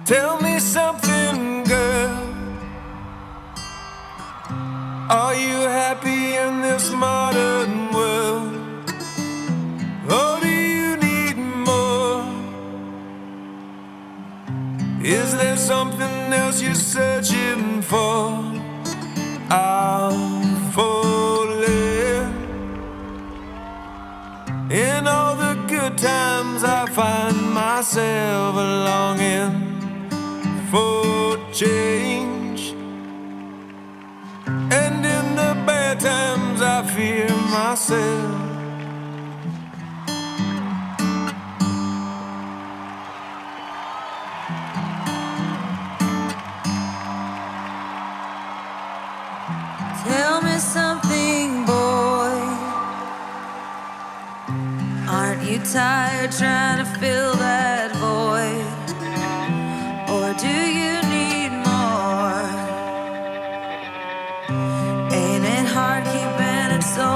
Tell me something, girl. Are you happy in this modern world? Or do you need more? Is there something else you're searching for? I'm falling. In all the good times I find myself longing for change, and in the bad times I fear myself. Tell me something, boy. Aren't you tired trying to fill that void? Or do you need more? Ain't it hard keeping it so